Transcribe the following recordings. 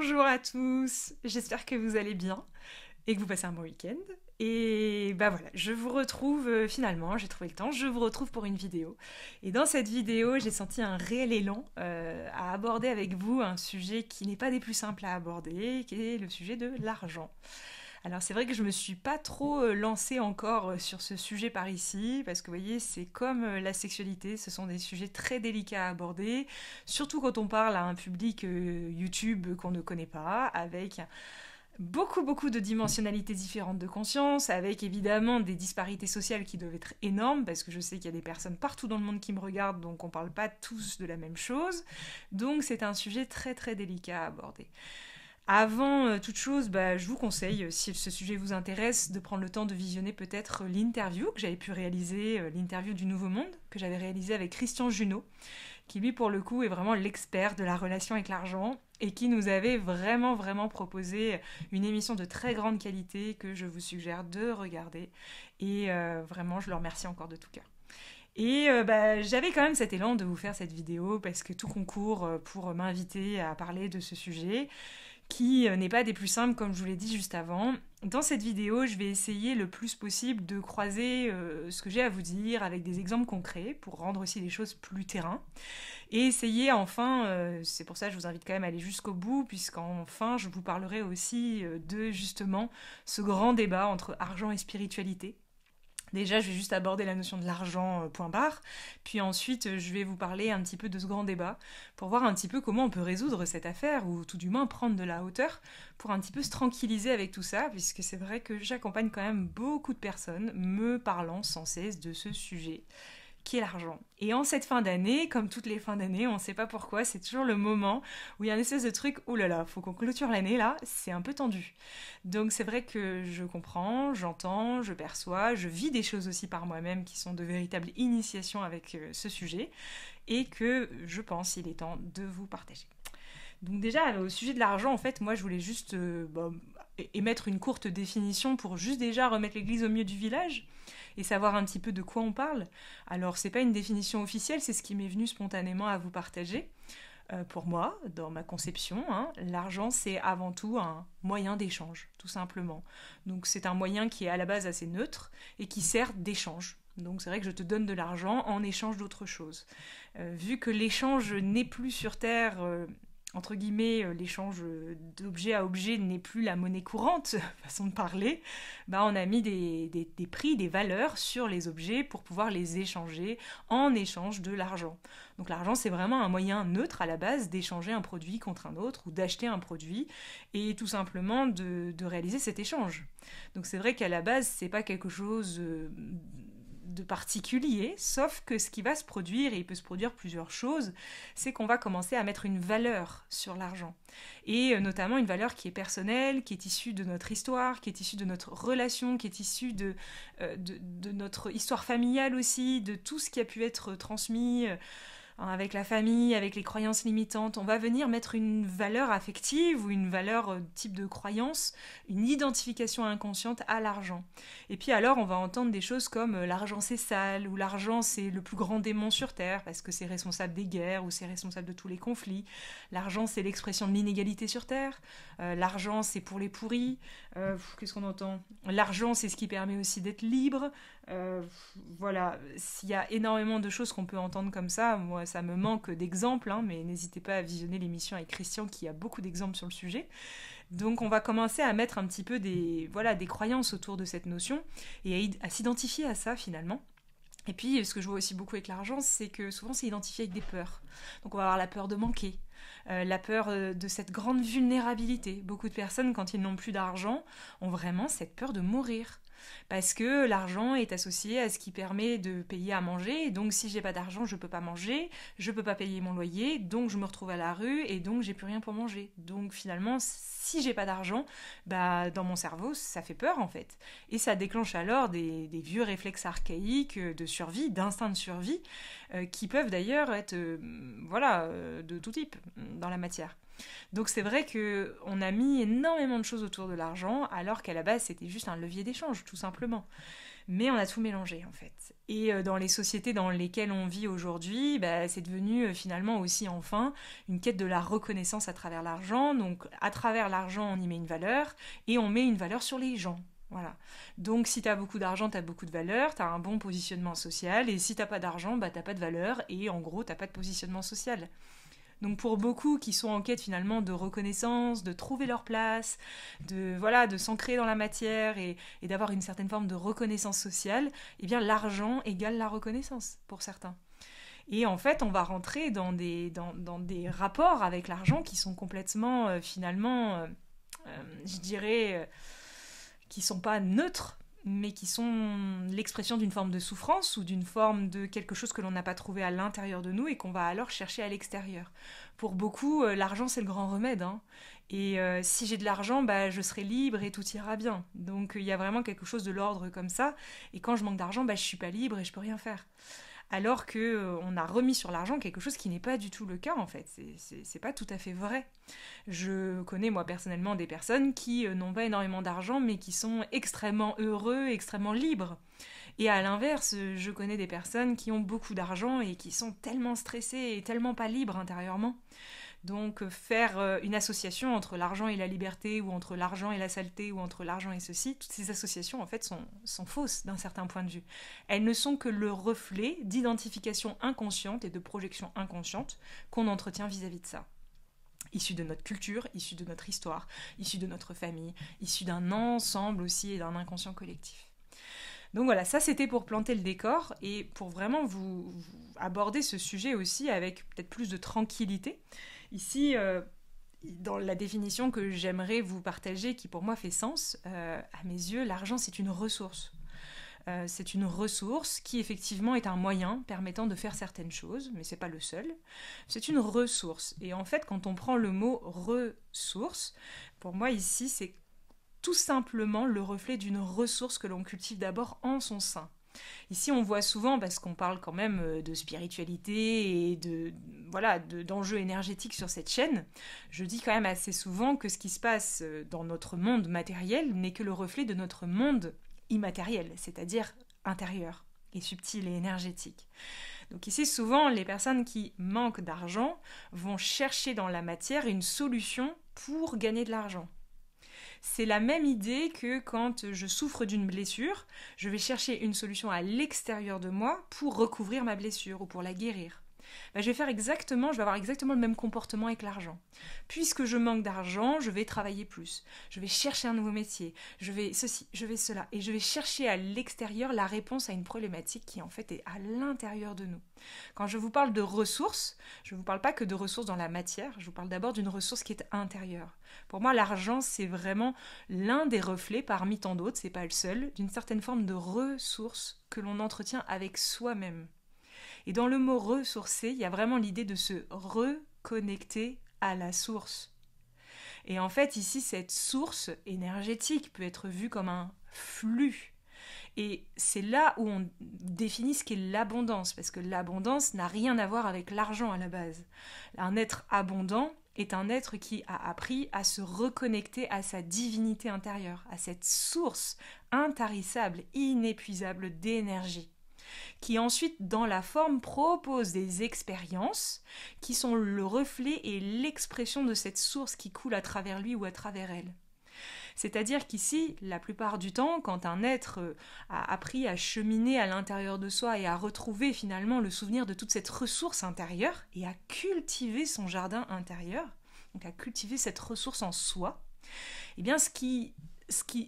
Bonjour à tous, j'espère que vous allez bien et que vous passez un bon week-end. Et bah voilà, je vous retrouve finalement, j'ai trouvé le temps, je vous retrouve pour une vidéo. Et dans cette vidéo, j'ai senti un réel élan à aborder avec vous un sujet qui n'est pas des plus simples à aborder, qui est le sujet de l'argent. Alors c'est vrai que je me suis pas trop lancée encore sur ce sujet par ici, parce que vous voyez, c'est comme la sexualité, ce sont des sujets très délicats à aborder, surtout quand on parle à un public YouTube qu'on ne connaît pas, avec beaucoup de dimensionnalités différentes de conscience, avec évidemment des disparités sociales qui doivent être énormes, parce que je sais qu'il y a des personnes partout dans le monde qui me regardent, donc on parle pas tous de la même chose, donc c'est un sujet très délicat à aborder. Avant toute chose, je vous conseille, si ce sujet vous intéresse, de prendre le temps de visionner peut-être l'interview que j'avais pu réaliser, l'interview du Nouveau Monde, que j'avais réalisé avec Christian Junot, qui lui pour le coup est vraiment l'expert de la relation avec l'argent et qui nous avait vraiment proposé une émission de très grande qualité que je vous suggère de regarder. Et vraiment, je le remercie encore de tout cœur. Et j'avais quand même cet élan de vous faire cette vidéo parce que tout concourt pour m'inviter à parler de ce sujet qui n'est pas des plus simples comme je vous l'ai dit juste avant. Dans cette vidéo, je vais essayer le plus possible de croiser ce que j'ai à vous dire avec des exemples concrets pour rendre aussi les choses plus terrain. Et essayer enfin, c'est pour ça que je vous invite quand même à aller jusqu'au bout, puisqu'enfin je vous parlerai aussi de justement ce grand débat entre argent et spiritualité. Déjà, je vais juste aborder la notion de l'argent, point barre, puis ensuite je vais vous parler un petit peu de ce grand débat, pour voir un petit peu comment on peut résoudre cette affaire, ou tout du moins prendre de la hauteur, pour un petit peu se tranquilliser avec tout ça, puisque c'est vrai que j'accompagne quand même beaucoup de personnes me parlant sans cesse de ce sujet, qui est l'argent. Et en cette fin d'année, comme toutes les fins d'année, on ne sait pas pourquoi, c'est toujours le moment où il y a un espèce de truc, oh là là, faut qu'on clôture l'année là, c'est un peu tendu. Donc c'est vrai que je comprends, j'entends, je perçois, je vis des choses aussi par moi-même qui sont de véritables initiations avec ce sujet, et que je pense il est temps de vous partager. Donc déjà, au sujet de l'argent, en fait, moi je voulais juste émettre une courte définition pour juste déjà remettre l'église au milieu du village et savoir un petit peu de quoi on parle. Alors, c'est pas une définition officielle, c'est ce qui m'est venu spontanément à vous partager. Pour moi, dans ma conception, l'argent, c'est avant tout un moyen d'échange, tout simplement. Donc, c'est un moyen qui est à la base assez neutre et qui sert d'échange. Donc, c'est vrai que je te donne de l'argent en échange d'autre chose. Vu que l'échange n'est plus sur Terre... entre guillemets, l'échange d'objet à objet n'est plus la monnaie courante, façon de parler, on a mis des prix, des valeurs sur les objets pour pouvoir les échanger en échange de l'argent. Donc l'argent, c'est vraiment un moyen neutre à la base d'échanger un produit contre un autre ou d'acheter un produit et tout simplement de réaliser cet échange. Donc c'est vrai qu'à la base, c'est pas quelque chose... de particulier, sauf que ce qui va se produire, et il peut se produire plusieurs choses, c'est qu'on va commencer à mettre une valeur sur l'argent. Et notamment une valeur qui est personnelle, qui est issue de notre histoire, qui est issue de notre relation, qui est issue de notre histoire familiale aussi, de tout ce qui a pu être transmis avec la famille, avec les croyances limitantes. On va venir mettre une valeur affective ou une valeur type de croyance, une identification inconsciente à l'argent. Et puis alors, on va entendre des choses comme l'argent c'est sale, ou l'argent c'est le plus grand démon sur Terre, parce que c'est responsable des guerres, ou c'est responsable de tous les conflits. L'argent c'est l'expression de l'inégalité sur Terre. L'argent c'est pour les pourris. Qu'est-ce qu'on entend ? L'argent c'est ce qui permet aussi d'être libre. Voilà, s'il y a énormément de choses qu'on peut entendre comme ça, moi ça me manque d'exemples, mais n'hésitez pas à visionner l'émission avec Christian qui a beaucoup d'exemples sur le sujet. Donc on va commencer à mettre un petit peu des croyances autour de cette notion et à s'identifier à ça finalement. Et puis ce que je vois aussi beaucoup avec l'argent, c'est que souvent c'est identifié avec des peurs. Donc on va avoir la peur de manquer, la peur de cette grande vulnérabilité. Beaucoup de personnes, quand ils n'ont plus d'argent, ont vraiment cette peur de mourir. Parce que l'argent est associé à ce qui permet de payer à manger, et donc si j'ai pas d'argent, je peux pas manger, je peux pas payer mon loyer, donc je me retrouve à la rue, et donc j'ai plus rien pour manger. Donc finalement, si j'ai pas d'argent, dans mon cerveau, ça fait peur en fait. Et ça déclenche alors des vieux réflexes archaïques de survie, d'instinct de survie, qui peuvent d'ailleurs être de tout type dans la matière. Donc c'est vrai qu'on a mis énormément de choses autour de l'argent, alors qu'à la base c'était juste un levier d'échange, tout simplement. Mais on a tout mélangé en fait. Et dans les sociétés dans lesquelles on vit aujourd'hui, c'est devenu finalement aussi enfin une quête de la reconnaissance à travers l'argent. Donc à travers l'argent, on y met une valeur et on met une valeur sur les gens. Voilà. Donc si t'as beaucoup d'argent, t'as beaucoup de valeur, t'as un bon positionnement social, et si t'as pas d'argent, t'as pas de valeur, et en gros, t'as pas de positionnement social. Donc pour beaucoup qui sont en quête finalement de reconnaissance, de trouver leur place, de s'ancrer dans la matière et d'avoir une certaine forme de reconnaissance sociale, eh bien l'argent égale la reconnaissance pour certains. Et en fait, on va rentrer dans des rapports avec l'argent qui sont complètement je dirais, qui sont pas neutres, mais qui sont l'expression d'une forme de souffrance ou d'une forme de quelque chose que l'on n'a pas trouvé à l'intérieur de nous et qu'on va alors chercher à l'extérieur. Pour beaucoup, l'argent c'est le grand remède, hein. Et si j'ai de l'argent, je serai libre et tout ira bien. Donc il y a vraiment quelque chose de l'ordre comme ça. Et quand je manque d'argent, je suis pas libre et je peux rien faire. Alors que on a remis sur l'argent quelque chose qui n'est pas du tout le cas en fait. C'est pas tout à fait vrai. Je connais moi personnellement des personnes qui n'ont pas énormément d'argent mais qui sont extrêmement heureux, extrêmement libres. Et à l'inverse, je connais des personnes qui ont beaucoup d'argent et qui sont tellement stressées et tellement pas libres intérieurement. Donc faire une association entre l'argent et la liberté, ou entre l'argent et la saleté, ou entre l'argent et ceci, toutes ces associations en fait sont fausses d'un certain point de vue. Elles ne sont que le reflet d'identification inconsciente et de projection inconsciente qu'on entretient vis-à-vis de ça. Issu de notre culture, issu de notre histoire, issu de notre famille, issu d'un ensemble aussi et d'un inconscient collectif. Donc voilà, ça c'était pour planter le décor et pour vraiment vous aborder ce sujet aussi avec peut-être plus de tranquillité. Ici, dans la définition que j'aimerais vous partager, qui pour moi fait sens, à mes yeux, l'argent c'est une ressource. C'est une ressource qui effectivement est un moyen permettant de faire certaines choses, mais c'est pas le seul. C'est une ressource. Et en fait, quand on prend le mot ressource, pour moi ici c'est tout simplement le reflet d'une ressource que l'on cultive d'abord en son sein. Ici, on voit souvent, parce qu'on parle quand même de spiritualité et d'enjeux énergétiques sur cette chaîne, je dis quand même assez souvent que ce qui se passe dans notre monde matériel n'est que le reflet de notre monde immatériel, c'est-à-dire intérieur et subtil et énergétique. Donc ici, souvent, les personnes qui manquent d'argent vont chercher dans la matière une solution pour gagner de l'argent. C'est la même idée que quand je souffre d'une blessure, je vais chercher une solution à l'extérieur de moi pour recouvrir ma blessure ou pour la guérir. Je vais avoir exactement le même comportement avec l'argent. Puisque je manque d'argent, je vais travailler plus. Je vais chercher un nouveau métier. Je vais ceci, je vais cela. Et je vais chercher à l'extérieur la réponse à une problématique qui en fait est à l'intérieur de nous. Quand je vous parle de ressources, je ne vous parle pas que de ressources dans la matière, je vous parle d'abord d'une ressource qui est intérieure. Pour moi, l'argent, c'est vraiment l'un des reflets, parmi tant d'autres, c'est pas le seul, d'une certaine forme de ressource que l'on entretient avec soi-même. Et dans le mot ressourcer, il y a vraiment l'idée de se reconnecter à la source. Et en fait, ici, cette source énergétique peut être vue comme un flux. Et c'est là où on définit ce qu'est l'abondance, parce que l'abondance n'a rien à voir avec l'argent à la base. Un être abondant est un être qui a appris à se reconnecter à sa divinité intérieure, à cette source intarissable, inépuisable d'énergie, qui ensuite, dans la forme, propose des expériences qui sont le reflet et l'expression de cette source qui coule à travers lui ou à travers elle. C'est-à-dire qu'ici, la plupart du temps, quand un être a appris à cheminer à l'intérieur de soi et à retrouver finalement le souvenir de toute cette ressource intérieure et à cultiver son jardin intérieur, donc à cultiver cette ressource en soi, eh bien ce qui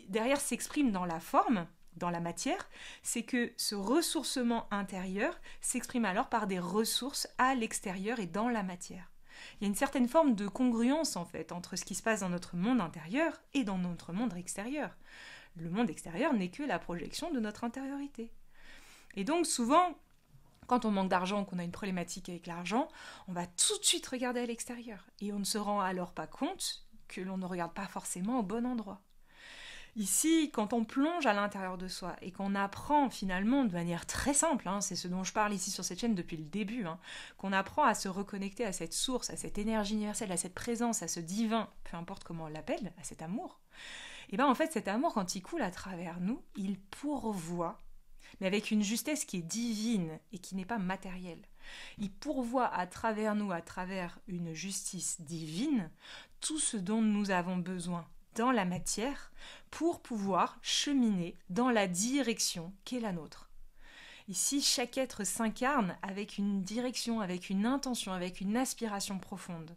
derrière s'exprime dans la forme, dans la matière, c'est que ce ressourcement intérieur s'exprime alors par des ressources à l'extérieur et dans la matière. Il y a une certaine forme de congruence en fait entre ce qui se passe dans notre monde intérieur et dans notre monde extérieur. Le monde extérieur n'est que la projection de notre intériorité. Et donc souvent, quand on manque d'argent, qu'on a une problématique avec l'argent, on va tout de suite regarder à l'extérieur. Et on ne se rend alors pas compte que l'on ne regarde pas forcément au bon endroit. Ici, quand on plonge à l'intérieur de soi et qu'on apprend finalement de manière très simple, c'est ce dont je parle ici sur cette chaîne depuis le début, qu'on apprend à se reconnecter à cette source, à cette énergie universelle, à cette présence, à ce divin, peu importe comment on l'appelle, à cet amour, et bien en fait cet amour quand il coule à travers nous, il pourvoit mais avec une justesse qui est divine et qui n'est pas matérielle. Il pourvoit à travers nous, à travers une justice divine, tout ce dont nous avons besoin dans la matière pour pouvoir cheminer dans la direction qui est la nôtre. Ici, chaque être s'incarne avec une direction, avec une intention, avec une aspiration profonde.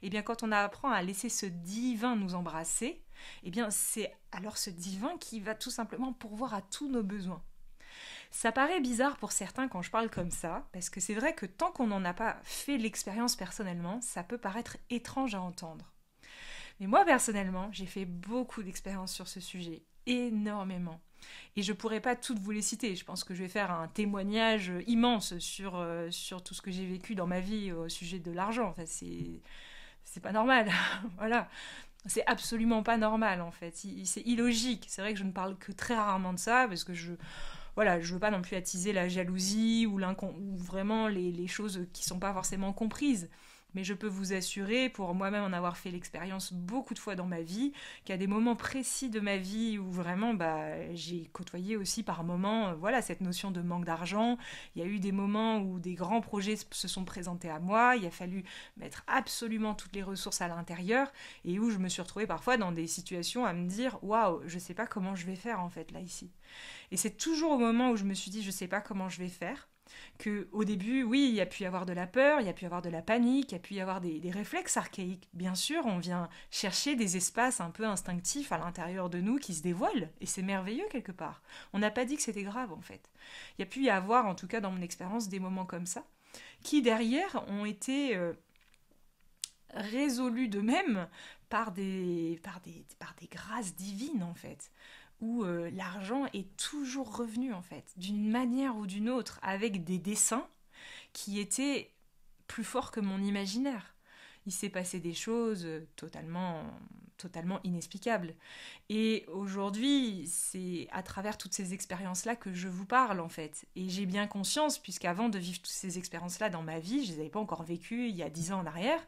Et bien quand on apprend à laisser ce divin nous embrasser, et bien c'est alors ce divin qui va tout simplement pourvoir à tous nos besoins. Ça paraît bizarre pour certains quand je parle comme ça, parce que c'est vrai que tant qu'on n'en a pas fait l'expérience personnellement, ça peut paraître étrange à entendre. Mais moi personnellement, j'ai fait beaucoup d'expériences sur ce sujet, énormément. Et je pourrais pas toutes vous les citer, je pense que je vais faire un témoignage immense sur tout ce que j'ai vécu dans ma vie au sujet de l'argent. Enfin, c'est pas normal, voilà. C'est absolument pas normal en fait, c'est illogique. C'est vrai que je ne parle que très rarement de ça, parce que je veux pas non plus attiser la jalousie ou vraiment les choses qui sont pas forcément comprises. Mais je peux vous assurer, pour moi-même en avoir fait l'expérience beaucoup de fois dans ma vie, qu'il y a des moments précis de ma vie où vraiment j'ai côtoyé aussi par moments cette notion de manque d'argent. Il y a eu des moments où des grands projets se sont présentés à moi, il a fallu mettre absolument toutes les ressources à l'intérieur, et où je me suis retrouvée parfois dans des situations à me dire « Waouh, je sais pas comment je vais faire en fait là ici ». Et c'est toujours au moment où je me suis dit « Je sais pas comment je vais faire », qu'au début, oui, il y a pu y avoir de la peur, il y a pu y avoir de la panique, il y a pu y avoir des réflexes archaïques. Bien sûr, on vient chercher des espaces un peu instinctifs à l'intérieur de nous qui se dévoilent, et c'est merveilleux quelque part. On n'a pas dit que c'était grave, en fait. Il y a pu y avoir, en tout cas dans mon expérience, des moments comme ça, qui derrière ont été résolus d'eux-mêmes par des grâces divines, en fait, où l'argent est toujours revenu en fait, d'une manière ou d'une autre, avec des desseins qui étaient plus forts que mon imaginaire. Il s'est passé des choses totalement inexplicables. Et aujourd'hui, c'est à travers toutes ces expériences-là que je vous parle en fait. Et j'ai bien conscience, puisqu'avant de vivre toutes ces expériences-là dans ma vie, je ne les avais pas encore vécues il y a 10 ans en arrière,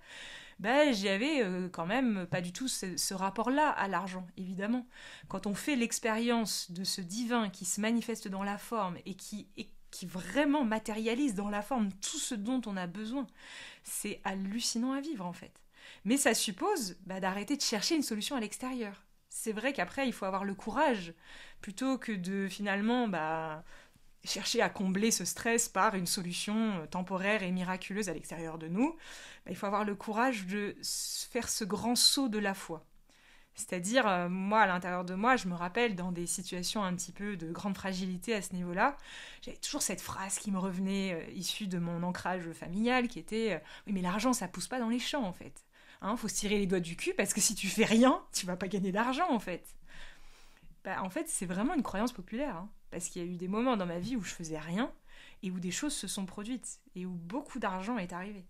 j'avais quand même pas du tout ce rapport-là à l'argent, évidemment. Quand on fait l'expérience de ce divin qui se manifeste dans la forme et qui vraiment matérialise dans la forme tout ce dont on a besoin, c'est hallucinant à vivre en fait. Mais ça suppose d'arrêter de chercher une solution à l'extérieur. C'est vrai qu'après, il faut avoir le courage, plutôt que de finalement chercher à combler ce stress par une solution temporaire et miraculeuse à l'extérieur de nous, il faut avoir le courage de faire ce grand saut de la foi. C'est-à-dire, moi, à l'intérieur de moi, je me rappelle dans des situations un petit peu de grande fragilité à ce niveau-là, j'avais toujours cette phrase qui me revenait, issue de mon ancrage familial, qui était « Oui, mais l'argent, ça pousse pas dans les champs, en fait. Faut se tirer les doigts du cul, parce que si tu fais rien, tu vas pas gagner d'argent, en fait. » En fait, c'est vraiment une croyance populaire, parce qu'il y a eu des moments dans ma vie où je faisais rien, et où des choses se sont produites, et où beaucoup d'argent est arrivé.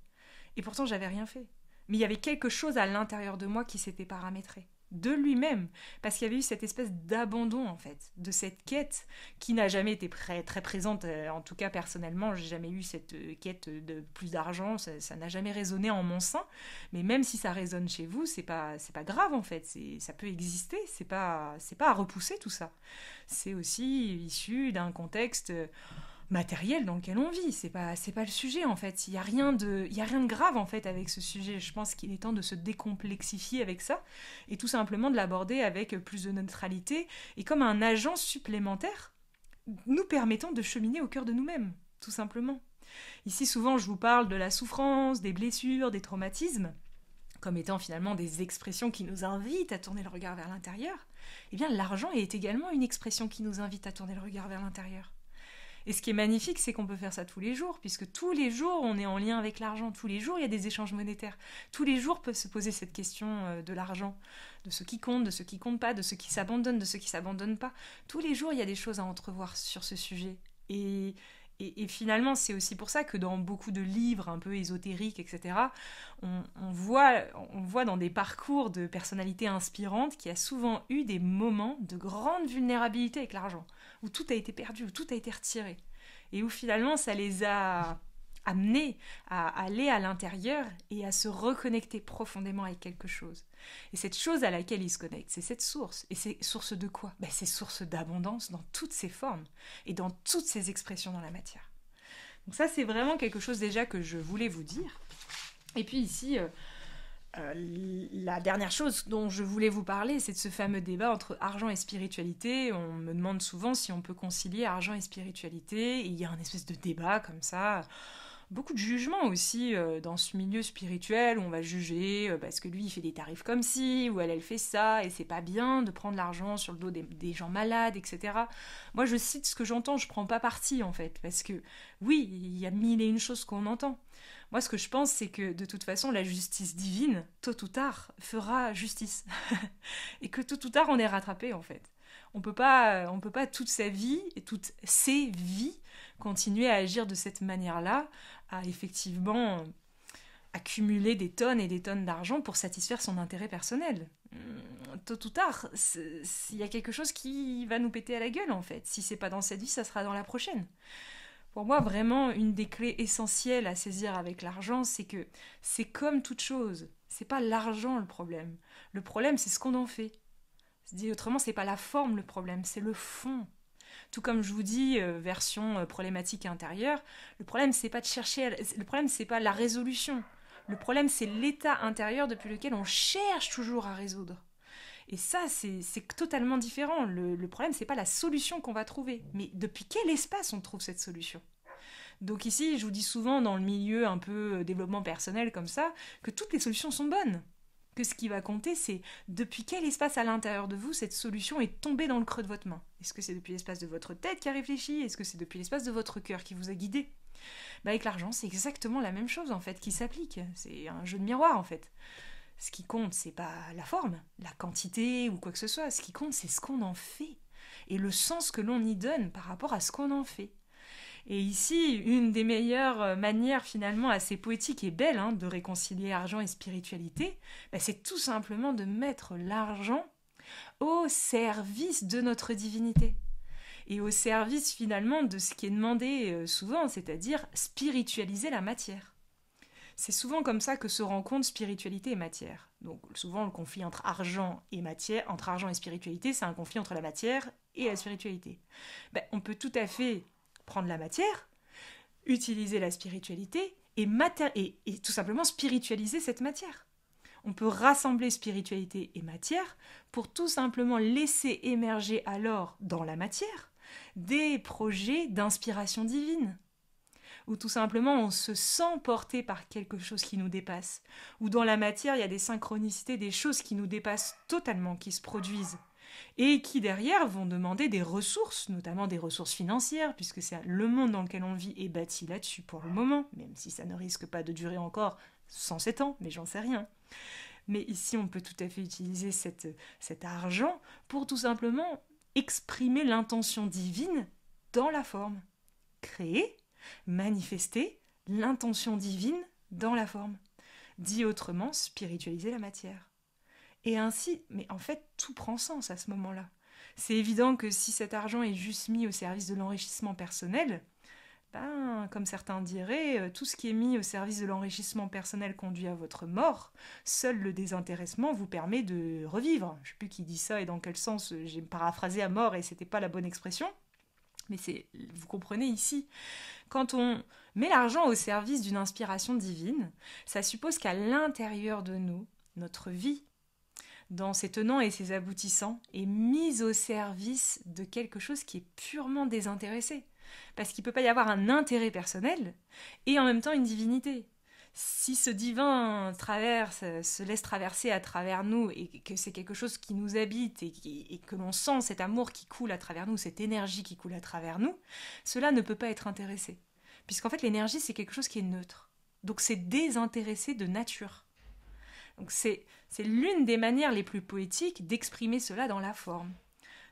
Et pourtant, j'avais rien fait. Mais il y avait quelque chose à l'intérieur de moi qui s'était paramétré. De lui-même. Parce qu'il y avait eu cette espèce d'abandon, en fait. De cette quête qui n'a jamais été très présente. En tout cas, personnellement, j'ai jamais eu cette quête de plus d'argent. Ça n'a jamais résonné en mon sein. Mais même si ça résonne chez vous, c'est pas grave, en fait. Ça peut exister. C'est pas à repousser, tout ça. C'est aussi issu d'un contexte matériel dans lequel on vit, c'est pas le sujet en fait, il y a rien de grave en fait avec ce sujet. Je pense qu'il est temps de se décomplexifier avec ça et tout simplement de l'aborder avec plus de neutralité et comme un agent supplémentaire nous permettant de cheminer au cœur de nous-mêmes, tout simplement. Ici souvent je vous parle de la souffrance, des blessures, des traumatismes comme étant finalement des expressions qui nous invitent à tourner le regard vers l'intérieur. Eh bien l'argent est également une expression qui nous invite à tourner le regard vers l'intérieur. Et ce qui est magnifique, c'est qu'on peut faire ça tous les jours, puisque tous les jours, on est en lien avec l'argent. Tous les jours, il y a des échanges monétaires. Tous les jours peuvent se poser cette question de l'argent, de ce qui compte, de ce qui compte pas, de ce qui s'abandonne, de ce qui s'abandonne pas. Tous les jours, il y a des choses à entrevoir sur ce sujet. Et finalement, c'est aussi pour ça que dans beaucoup de livres un peu ésotériques, etc., on voit dans des parcours de personnalités inspirantes qu'il y a souvent eu des moments de grande vulnérabilité avec l'argent, où tout a été perdu, où tout a été retiré, et où finalement ça les a amener à aller à l'intérieur et à se reconnecter profondément avec quelque chose. Et cette chose à laquelle il se connecte, c'est cette source. Et c'est source de quoi? C'est source d'abondance dans toutes ses formes et dans toutes ses expressions dans la matière. Donc ça, c'est vraiment quelque chose déjà que je voulais vous dire. Et puis ici, la dernière chose dont je voulais vous parler, c'est de ce fameux débat entre argent et spiritualité. On me demande souvent si on peut concilier argent et spiritualité. Et il y a un espèce de débat comme ça. Beaucoup de jugement aussi dans ce milieu spirituel où on va juger parce que lui il fait des tarifs comme ci, ou elle fait ça, et c'est pas bien de prendre l'argent sur le dos des gens malades, etc. Moi je cite ce que j'entends, je prends pas parti en fait, parce que oui, il y a mille et une choses qu'on entend. Moi ce que je pense c'est que de toute façon la justice divine, tôt ou tard, fera justice. Et que tôt ou tard on est rattrapé en fait. On peut pas toute sa vie, et toutes ses vies, continuer à agir de cette manière-là, à effectivement accumuler des tonnes et des tonnes d'argent pour satisfaire son intérêt personnel. Tôt ou tard, il y a quelque chose qui va nous péter à la gueule en fait. Si c'est pas dans cette vie, ça sera dans la prochaine. Pour moi, vraiment, une des clés essentielles à saisir avec l'argent, c'est que c'est comme toute chose. C'est pas l'argent le problème. Le problème, c'est ce qu'on en fait. Dit autrement, c'est pas la forme le problème, c'est le fond. Tout comme je vous dis, version problématique intérieure, le problème c'est pas de chercher, le problème c'est pas la résolution. Le problème c'est l'état intérieur depuis lequel on cherche toujours à résoudre. Et ça c'est totalement différent. Le problème c'est pas la solution qu'on va trouver, mais depuis quel espace on trouve cette solution. Donc ici, je vous dis souvent dans le milieu un peu développement personnel comme ça, que toutes les solutions sont bonnes. Que ce qui va compter, c'est depuis quel espace à l'intérieur de vous cette solution est tombée dans le creux de votre main. Est-ce que c'est depuis l'espace de votre tête qui a réfléchi? Est-ce que c'est depuis l'espace de votre cœur qui vous a guidé? Avec l'argent, c'est exactement la même chose en fait qui s'applique. C'est un jeu de miroir en fait. Ce qui compte, c'est pas la forme, la quantité ou quoi que ce soit. Ce qui compte, c'est ce qu'on en fait et le sens que l'on y donne par rapport à ce qu'on en fait. Et ici, une des meilleures manières finalement assez poétiques et belles de réconcilier argent et spiritualité, c'est tout simplement de mettre l'argent au service de notre divinité. Et au service finalement de ce qui est demandé souvent, c'est-à-dire spiritualiser la matière. C'est souvent comme ça que se rencontrent spiritualité et matière. Donc souvent le conflit entre argent et matière, entre argent et spiritualité, c'est un conflit entre la matière et la spiritualité. On peut tout à fait prendre la matière, utiliser la spiritualité et tout simplement spiritualiser cette matière. On peut rassembler spiritualité et matière pour tout simplement laisser émerger alors dans la matière des projets d'inspiration divine. Ou tout simplement on se sent porté par quelque chose qui nous dépasse. Ou dans la matière il y a des synchronicités, des choses qui nous dépassent totalement, qui se produisent. Et qui derrière vont demander des ressources, notamment des ressources financières, puisque c'est le monde dans lequel on vit est bâti là-dessus pour le moment, même si ça ne risque pas de durer encore 107 ans, mais j'en sais rien. Mais ici, on peut tout à fait utiliser cet argent pour tout simplement exprimer l'intention divine dans la forme. Créer, manifester l'intention divine dans la forme. Dit autrement, spiritualiser la matière. Et ainsi, mais en fait, tout prend sens à ce moment-là. C'est évident que si cet argent est juste mis au service de l'enrichissement personnel, comme certains diraient, tout ce qui est mis au service de l'enrichissement personnel conduit à votre mort. Seul le désintéressement vous permet de revivre. Je ne sais plus qui dit ça et dans quel sens, j'ai paraphrasé à mort et c'était pas la bonne expression. Mais vous comprenez ici, quand on met l'argent au service d'une inspiration divine, ça suppose qu'à l'intérieur de nous, notre vie, dans ses tenants et ses aboutissants, est mise au service de quelque chose qui est purement désintéressé. Parce qu'il ne peut pas y avoir un intérêt personnel et en même temps une divinité. Si ce divin se laisse traverser à travers nous et que c'est quelque chose qui nous habite et que l'on sent cet amour qui coule à travers nous, cette énergie qui coule à travers nous, cela ne peut pas être intéressé. Puisqu'en fait l'énergie c'est quelque chose qui est neutre. Donc c'est désintéressé de nature. Donc c'est l'une des manières les plus poétiques d'exprimer cela dans la forme.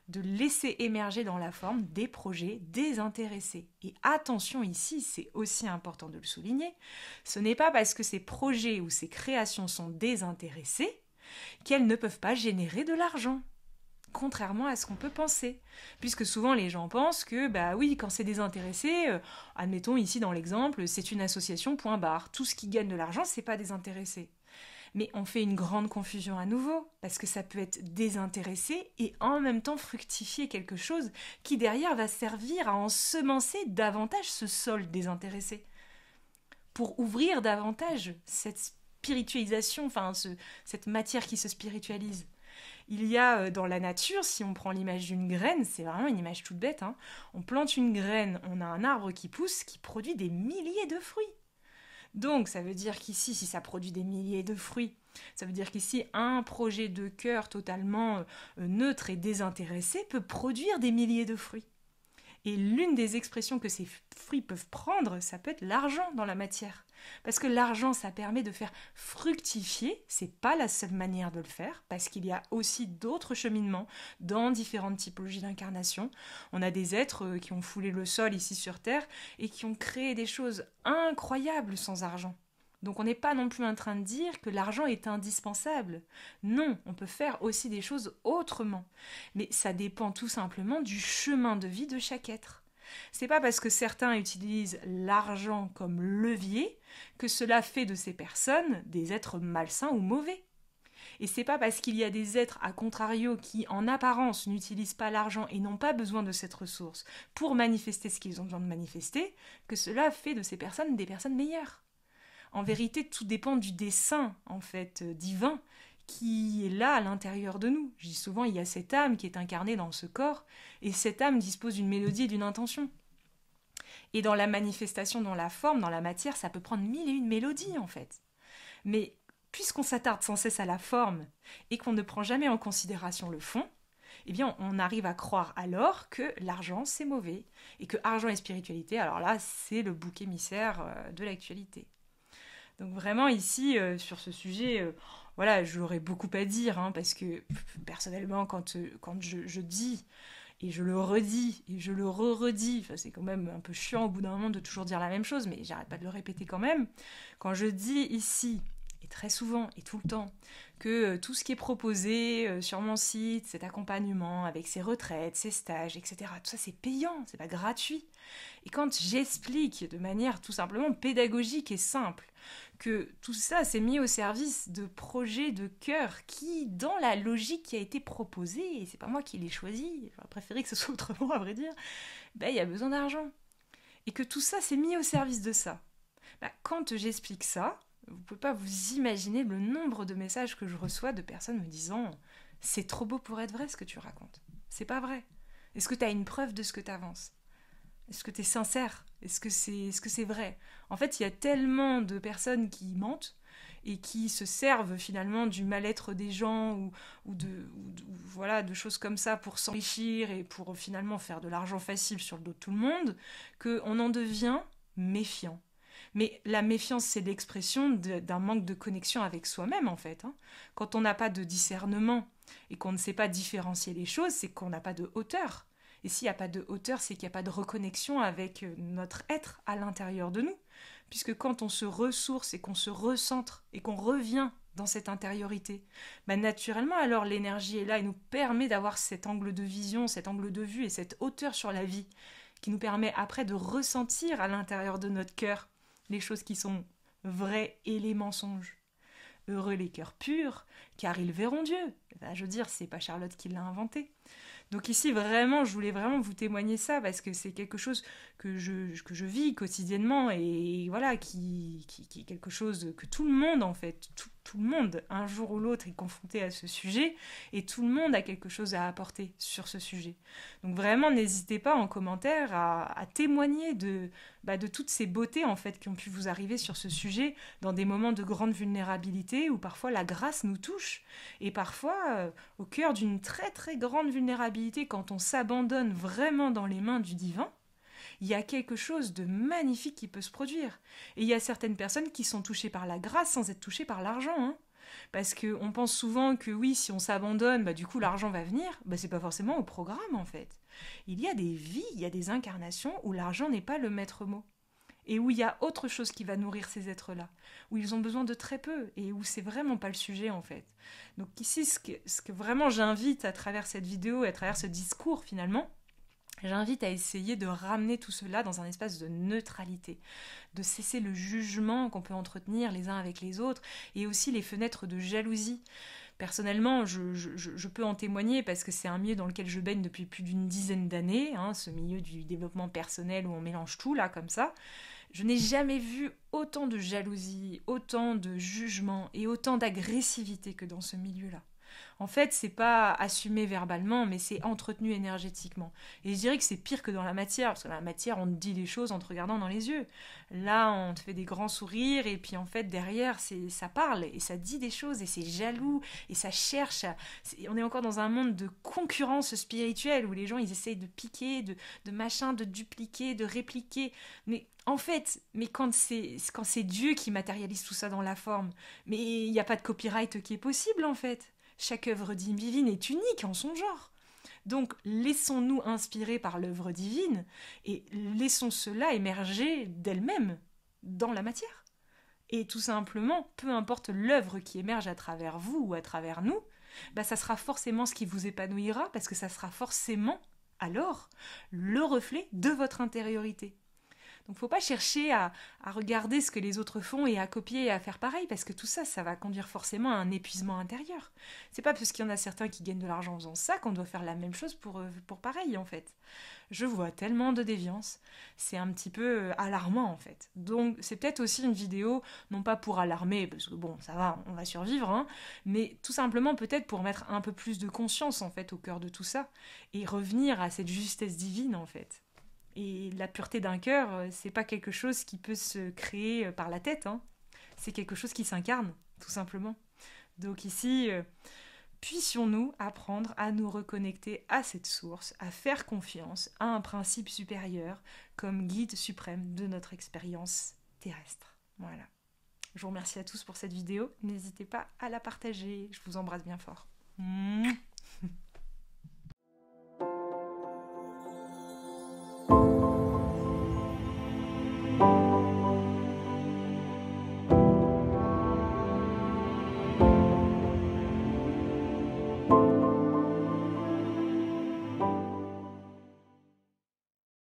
De laisser émerger dans la forme des projets désintéressés. Et attention ici, c'est aussi important de le souligner, ce n'est pas parce que ces projets ou ces créations sont désintéressés qu'elles ne peuvent pas générer de l'argent. contrairement à ce qu'on peut penser. Puisque souvent les gens pensent que, bah oui, quand c'est désintéressé, admettons ici dans l'exemple, c'est une association point barre. Tout ce qui gagne de l'argent, c'est pas désintéressé. Mais on fait une grande confusion à nouveau, parce que ça peut être désintéressé et en même temps fructifier quelque chose qui derrière va servir à ensemencer davantage ce sol désintéressé. Pour ouvrir davantage cette spiritualisation, cette matière qui se spiritualise. Il y a dans la nature, si on prend l'image d'une graine, c'est vraiment une image toute bête, hein. On plante une graine, on a un arbre qui pousse, qui produit des milliers de fruits. Donc ça veut dire qu'ici, si ça produit des milliers de fruits, ça veut dire qu'ici, un projet de cœur totalement neutre et désintéressé peut produire des milliers de fruits. Et l'une des expressions que ces fruits peuvent prendre, ça peut être l'argent dans la matière. Parce que l'argent, ça permet de faire fructifier, c'est pas la seule manière de le faire, parce qu'il y a aussi d'autres cheminements dans différentes typologies d'incarnation. On a des êtres qui ont foulé le sol ici sur Terre et qui ont créé des choses incroyables sans argent. Donc on n'est pas non plus en train de dire que l'argent est indispensable. Non, on peut faire aussi des choses autrement. Mais ça dépend tout simplement du chemin de vie de chaque être. C'est pas parce que certains utilisent l'argent comme levier que cela fait de ces personnes des êtres malsains ou mauvais. Et c'est pas parce qu'il y a des êtres, à contrario, qui en apparence n'utilisent pas l'argent et n'ont pas besoin de cette ressource pour manifester ce qu'ils ont besoin de manifester, que cela fait de ces personnes des personnes meilleures. En vérité, tout dépend du dessein, en fait, divin, qui est là à l'intérieur de nous. Je dis souvent, il y a cette âme qui est incarnée dans ce corps, et cette âme dispose d'une mélodie et d'une intention. Et dans la manifestation, dans la forme, dans la matière, ça peut prendre mille et une mélodies, en fait. Mais puisqu'on s'attarde sans cesse à la forme, et qu'on ne prend jamais en considération le fond, eh bien, on arrive à croire alors que l'argent, c'est mauvais, et que argent et spiritualité, alors là, c'est le bouc émissaire de l'actualité. Donc vraiment ici, sur ce sujet, voilà, j'aurais beaucoup à dire, hein, parce que personnellement, quand je dis, et je le redis, et je le redis, c'est quand même un peu chiant au bout d'un moment de toujours dire la même chose, mais j'arrête pas de le répéter quand même, quand je dis ici, et très souvent, et tout le temps, que tout ce qui est proposé sur mon site, cet accompagnement avec ces retraites, ces stages, etc., tout ça c'est payant, c'est pas gratuit. Et quand j'explique de manière tout simplement pédagogique et simple que tout ça s'est mis au service de projets de cœur qui, dans la logique qui a été proposée, et c'est pas moi qui l'ai choisi, j'aurais préféré que ce soit autrement à vrai dire, il y a besoin d'argent. Et que tout ça s'est mis au service de ça. Quand j'explique ça, vous pouvez pas vous imaginer le nombre de messages que je reçois de personnes me disant « C'est trop beau pour être vrai ce que tu racontes. C'est pas vrai. Est-ce que tu as une preuve de ce que tu avances ? Est-ce que tu es sincère ? Est-ce que c'est vrai ? » En fait, il y a tellement de personnes qui mentent et qui se servent finalement du mal-être des gens ou de choses comme ça pour s'enrichir et pour finalement faire de l'argent facile sur le dos de tout le monde, qu'on en devient méfiant. Mais la méfiance, c'est l'expression d'un manque de connexion avec soi-même, en fait. Hein. Quand on n'a pas de discernement et qu'on ne sait pas différencier les choses, c'est qu'on n'a pas de hauteur. Et s'il n'y a pas de hauteur, c'est qu'il n'y a pas de reconnexion avec notre être à l'intérieur de nous. Puisque quand on se ressource et qu'on se recentre et qu'on revient dans cette intériorité, naturellement, alors l'énergie est là et nous permet d'avoir cet angle de vision, cet angle de vue et cette hauteur sur la vie qui nous permet après de ressentir à l'intérieur de notre cœur les choses qui sont vraies et les mensonges. Heureux les cœurs purs, car ils verront Dieu. Je veux dire, c'est pas Charlotte qui l'a inventé. Donc ici, vraiment, je voulais vraiment vous témoigner ça, parce que c'est quelque chose que je vis quotidiennement, et voilà, qui est quelque chose que tout le monde, en fait, tout le monde, un jour ou l'autre, est confronté à ce sujet, et tout le monde a quelque chose à apporter sur ce sujet. Donc vraiment, n'hésitez pas en commentaire à témoigner de toutes ces beautés, en fait, qui ont pu vous arriver sur ce sujet, dans des moments de grande vulnérabilité, où parfois la grâce nous touche, et parfois, au cœur d'une très très grande vulnérabilité, quand on s'abandonne vraiment dans les mains du divin, il y a quelque chose de magnifique qui peut se produire. Et il y a certaines personnes qui sont touchées par la grâce sans être touchées par l'argent. Hein. Parce qu'on pense souvent que oui, si on s'abandonne, du coup l'argent va venir. C'est pas forcément au programme en fait. Il y a des vies, il y a des incarnations où l'argent n'est pas le maître mot. et où il y a autre chose qui va nourrir ces êtres-là, où ils ont besoin de très peu et où c'est vraiment pas le sujet en fait. Donc ici, ce que vraiment j'invite à travers cette vidéo et à travers ce discours finalement, j'invite à essayer de ramener tout cela dans un espace de neutralité, de cesser le jugement qu'on peut entretenir les uns avec les autres et aussi les fenêtres de jalousie. Personnellement, je peux en témoigner parce que c'est un milieu dans lequel je baigne depuis plus d'une dizaine d'années, hein, ce milieu du développement personnel où on mélange tout là comme ça. Je n'ai jamais vu autant de jalousie, autant de jugement et autant d'agressivité que dans ce milieu-là. En fait, c'est pas assumé verbalement, mais c'est entretenu énergétiquement. Et je dirais que c'est pire que dans la matière, parce que dans la matière, on te dit les choses en te regardant dans les yeux. Là, on te fait des grands sourires, et puis en fait, derrière, ça parle, et ça dit des choses, et c'est jaloux, et ça cherche. On est encore dans un monde de concurrence spirituelle, où les gens, ils essayent de piquer, de machin, de dupliquer, de répliquer. Mais en fait, quand c'est Dieu qui matérialise tout ça dans la forme, mais il n'y a pas de copyright qui est possible, en fait. Chaque œuvre divine est unique en son genre. Donc laissons-nous inspirer par l'œuvre divine et laissons cela émerger d'elle-même dans la matière. Et tout simplement, peu importe l'œuvre qui émerge à travers vous ou à travers nous, bah ça sera forcément ce qui vous épanouira parce que ça sera forcément alors le reflet de votre intériorité. Donc faut pas chercher à regarder ce que les autres font et à copier et à faire pareil, parce que tout ça, ça va conduire forcément à un épuisement intérieur. C'est pas parce qu'il y en a certains qui gagnent de l'argent en faisant ça qu'on doit faire la même chose pour pareil, en fait. Je vois tellement de déviance, c'est un petit peu alarmant, en fait. Donc c'est peut-être aussi une vidéo, non pas pour alarmer, parce que bon, ça va, on va survivre, hein, mais tout simplement peut-être pour mettre un peu plus de conscience, en fait, au cœur de tout ça, et revenir à cette justesse divine, en fait. Et la pureté d'un cœur, c'est pas quelque chose qui peut se créer par la tête, hein. C'est quelque chose qui s'incarne, tout simplement. Donc ici, puissions-nous apprendre à nous reconnecter à cette source, à faire confiance à un principe supérieur comme guide suprême de notre expérience terrestre. Voilà. Je vous remercie à tous pour cette vidéo. N'hésitez pas à la partager. Je vous embrasse bien fort.